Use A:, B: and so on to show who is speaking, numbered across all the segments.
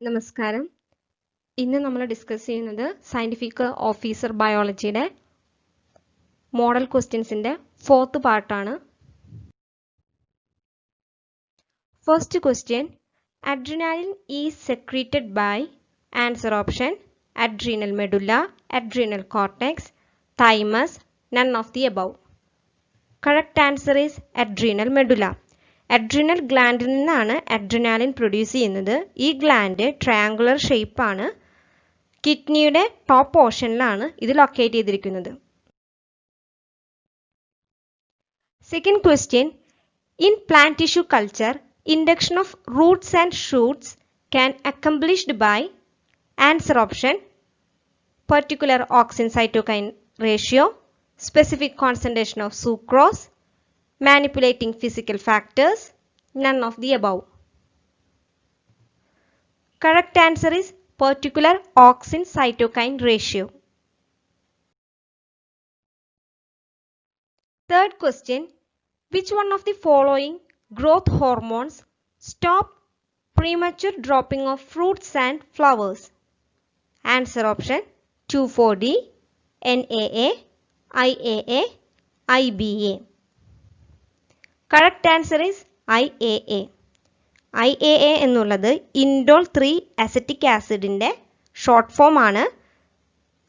A: നമസ്കാരം. ഇന്ന് നമ്മൾ ഡിസ്കസ് ചെയ്യുന്നത് സയന്റിഫിക് ഓഫീസർ ബയോളജിയുടെ മോഡൽ ക്വസ്റ്റ്യൻസിന്റെ 4th പാർട്ടാണ്. First question, adrenaline is secreted by answer option adrenal medulla, adrenal cortex, thymus, none of the above. Correct answer is adrenal medulla. Adrenal ഗ്ലാൻഡിൽ നിന്നാണ് adrenaline produce ചെയ്യുന്നത്. ഈ gland triangular shape ആണ്. കിഡ്നിയുടെ top പോർഷനിലാണ് ഇത് locate ചെയ്തിരിക്കുന്നത്. Second question, in plant tissue culture induction of roots and shoots can accomplished by answer option particular auxin cytokinin ratio, specific concentration of sucrose, manipulating physical factors, none of the above. Correct answer is particular auxin cytokine ratio. Third question, which one of the following growth hormones stop premature dropping of fruits and flowers? Answer option 2,4-D, NAA, IAA, IBA. Correct answer is IAA. IAA എന്നുള്ളത് indole 3 acetic ആസിഡിന്റെ short form ആണ്.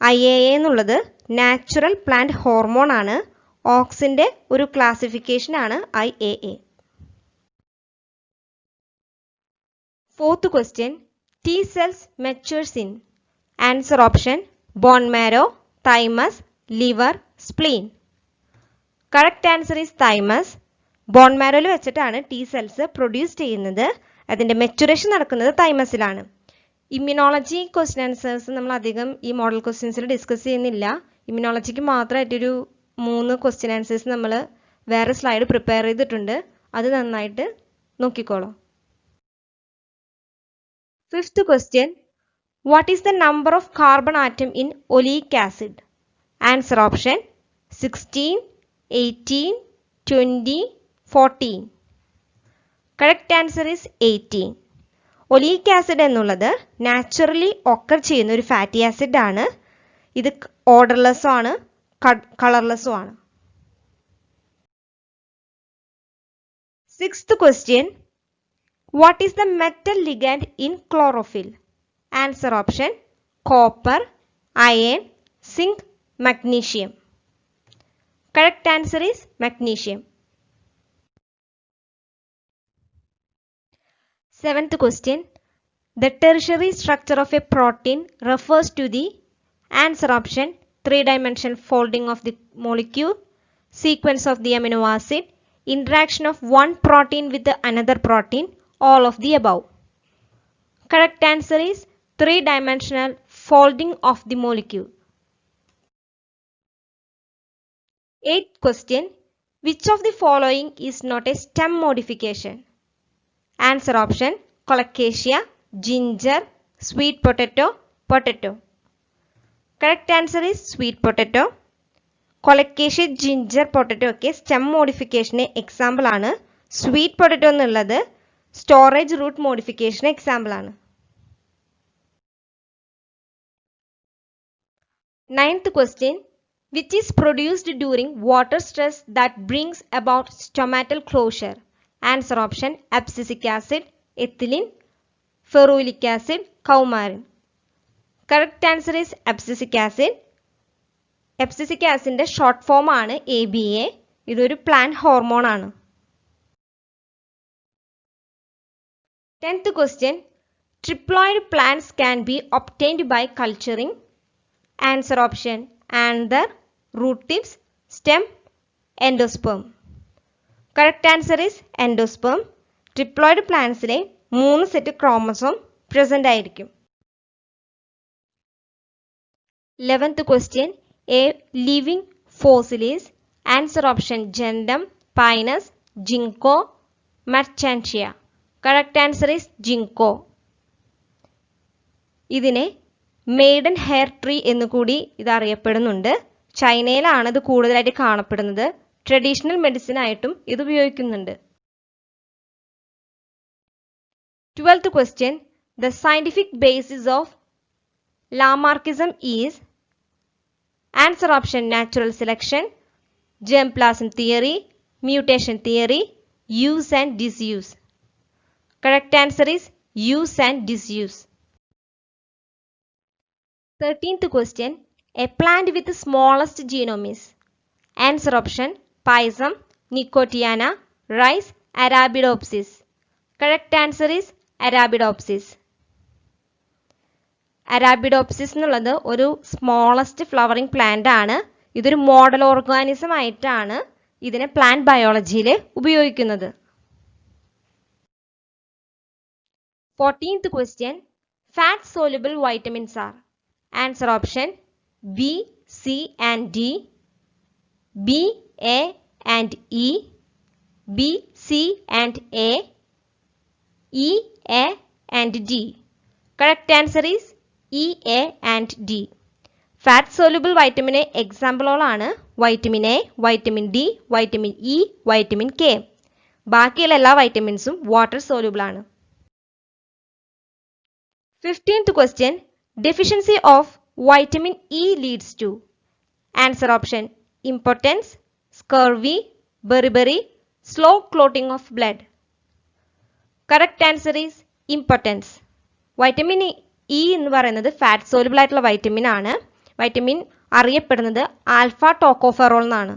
A: IAA എന്നുള്ളത് natural plant hormone ആണ്. ഓക്സിന്റെ ഒരു classification ആണ് IAA. Fourth question, T cells matures in answer option bone marrow, thymus, liver, spleen. Correct answer is thymus. Bone മാരോയിൽ വെച്ചിട്ടാണ് T cells produce ചെയ്യുന്നത്. അതിൻ്റെ maturation നടക്കുന്നത് തൈമസിലാണ്. ഇമ്മ്യൂണോളജി ക്വസ്റ്റ്യൻ ആൻസേഴ്സ് നമ്മൾ അധികം ഈ മോഡൽ ക്വസ്റ്റ്യൻസിൽ ഡിസ്കസ് ചെയ്യുന്നില്ല. ഇമ്മ്യൂണോളജിക്ക് മാത്രമായിട്ടൊരു 3 ക്വസ്റ്റ്യൻ ആൻസേഴ്സ് നമ്മൾ വേറെ സ്ലൈഡ് പ്രിപ്പയർ ചെയ്തിട്ടുണ്ട്. അത് നന്നായിട്ട് നോക്കിക്കോളൂ. Fifth question, what is the number of carbon atom in oleic acid? Answer option 16, 18, 20, 14. Correct answer is 18. Oleic acid എന്നുള്ളത് നാച്ചുറലി ഒക്കർ ചെയ്യുന്ന ഒരു ഫാറ്റി ആസിഡ് ആണ്. ഇത് ഓർഡർലെസ്സും ആണ്, കളർലെസ്സും ആണ്. Sixth question, what is the metal ligand in chlorophyll? Answer option copper, iron, zinc, magnesium. Correct answer is magnesium. Seventh question, the tertiary structure of a protein refers to the answer option 3-dimensional folding of the molecule, sequence of the amino acid, interaction of one protein with another protein, all of the above. Correct answer is 3-dimensional folding of the molecule. Eighth question, which of the following is not a stem modification? Answer option colocasia, ginger, sweet potato, potato. Correct answer is sweet potato. Colocasia, ginger, potato ഒക്കെ stem മോഡിഫിക്കേഷന് example ആണ്. Sweet potato എന്നുള്ളത് storage root modification example ആണ്. Ninth question, which is produced during water stress that brings about stomatal closure? Answer option abscisic acid, ethylene, ferulic acid, coumarin. Correct answer is abscisic acid. Abscisic acidന്റെ short form ആണ് ABA. ഇതൊരു plant hormone ആണ്. 10th question, triploid plants can be obtained by culturing. Answer option anther, root tips, stem, endosperm. Correct answer is endosperm. Triploid പ്ലാന്റ്സിലെ 3 set chromosome present ആയിരിക്കും. 11th question, a living fossil is answer option Gendum, Pinus, Ginkgo, Marchantia. Correct answer is Ginkgo. ഇതിനെ maiden hair tree എന്ന് കൂടി ഇത് അറിയപ്പെടുന്നുണ്ട്. ചൈനയിലാണ് ഇത് കൂടുതലായിട്ട് കാണപ്പെടുന്നത്. ട്രഡീഷണൽ മെഡിസിൻ ആയിട്ടും ഇത് ഉപയോഗിക്കുന്നുണ്ട്. 12th question, The scientific basis of Lamarckism is answer option natural selection, germplasm theory, mutation theory, use and disuse. Correct answer is use and disuse. 13th question. A plant with the smallest genome is answer option Pisum, Nicotiana, rice, Arabidopsis. Correct answer is Arabidopsis. Arabidopsis എന്നുള്ളത് ഒരു smallest flowering plant ആണ്. ഇതൊരു model organism ആയിട്ടാണ് ഇതിനെ plant ബയോളജിയിൽ ഉപയോഗിക്കുന്നത്. 14th question. Fat soluble vitamins are answer option B, C and D, B, A and E, B, C and A, E, A and D. Correct answer is E, A and D. Fat soluble vitamin എക്സാമ്പിളുകളാണ് vitamin A, vitamin D, vitamin E, vitamin K. ബാക്കിയുള്ള എല്ലാ വൈറ്റമിൻസും water soluble ആണ്. 15th question. Deficiency of vitamin E leads to answer option impotence, scurvy, beriberi, slow clotting of blood. Correct answer is impotence. Vitamin E എന്ന് പറയുന്നത് fat soluble ആയിട്ടുള്ള vitamin ആണ്. Vitamin അറിയപ്പെടുന്നത് alpha tocopherol എന്നാണ്.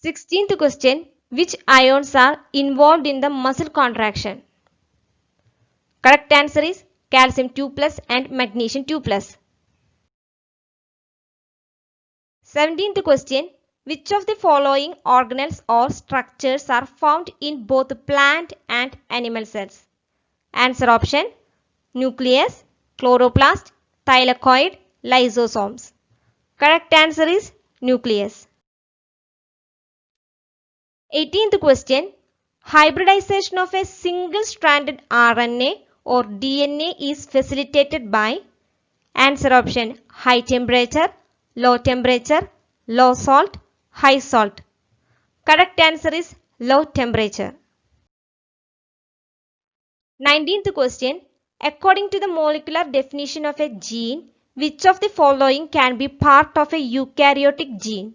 A: 16th question. Which ions are involved in the muscle contraction? Correct answer is calcium 2+ and magnesium 2+. 17th question. Which of the following organelles or structures are found in both plant and animal cells? Answer option nucleus, chloroplast, thylakoid, lysosomes. Correct answer is nucleus. 18th question. Hybridization of a single-stranded RNA or DNA is facilitated by answer option high temperature, low temperature, low salt, high salt. Correct answer is low temperature. 19th question. According to the molecular definition of a gene, which of the following can be part of a eukaryotic gene?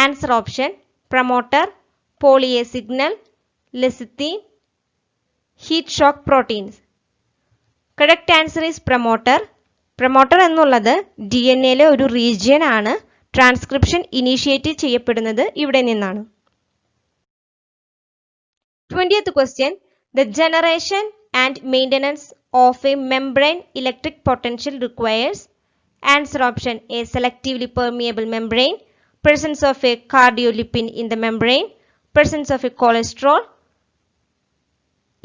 A: Answer option promoter, poly A signal, lecithin, heat shock proteins. Correct answer is promoter. Promoter എന്നുള്ളത് DNA ഒരു region ആണ്. Transcription initiate ചെയ്യപ്പെടുന്നത് ഇവിടെ നിന്നാണ്. 20th question. The generation and maintenance of a membrane electric potential requires answer option A selectively permeable membrane, presence of a cardiolipin in the membrane, presence of a cholesterol,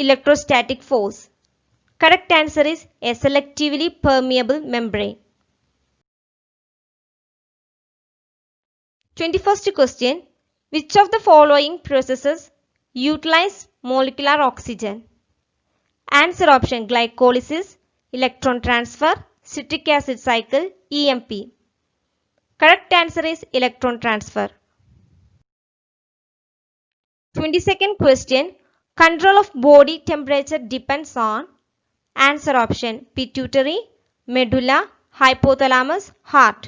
A: electrostatic force. Correct answer is a selectively permeable membrane. 21st question. Which of the following processes utilize molecular oxygen? Answer option glycolysis, electron transfer, citric acid cycle, EMP. Correct answer is electron transfer. 22nd question. Control of body temperature depends on answer option pituitary, medulla, hypothalamus, heart.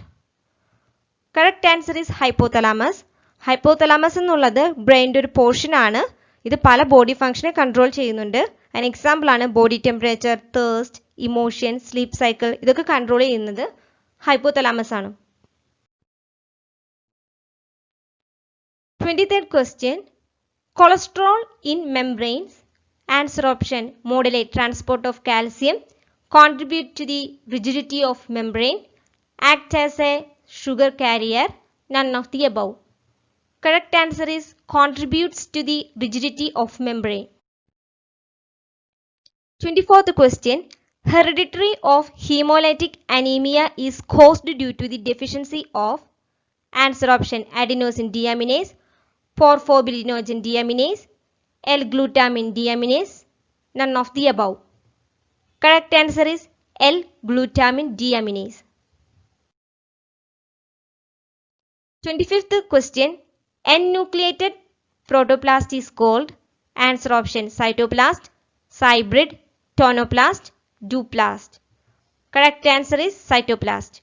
A: Correct answer is hypothalamus. Hypothalamus എന്നുള്ളത് ബ്രെയിൻ്റെ ഒരു portion ആണ്. ഇത് പല body ഫംഗ്ഷനെ control ചെയ്യുന്നുണ്ട്. അതിന് example ആണ് body temperature, thirst, emotion, sleep cycle. ഇതൊക്കെ കൺട്രോൾ ചെയ്യുന്നത് ഹൈപ്പോതലാമസ് ആണ്. 23rd question. Cholesterol in membranes. Answer option modulate transport of calcium, contribute to the rigidity of membrane, act as a sugar carrier, none of the above. Correct answer is contributes to the rigidity of membrane. 24th question. Heredity of hemolytic anemia is caused due to the deficiency of answer option adenosine deaminase, porphobilinogen deaminase, L-glutamine deaminase, none of the above. Correct answer is L-glutamine deaminase. 25th question. N-nucleated protoplast is called answer option cytoplast, cybrid, tonoplast, duplast. Correct answer is cytoplast.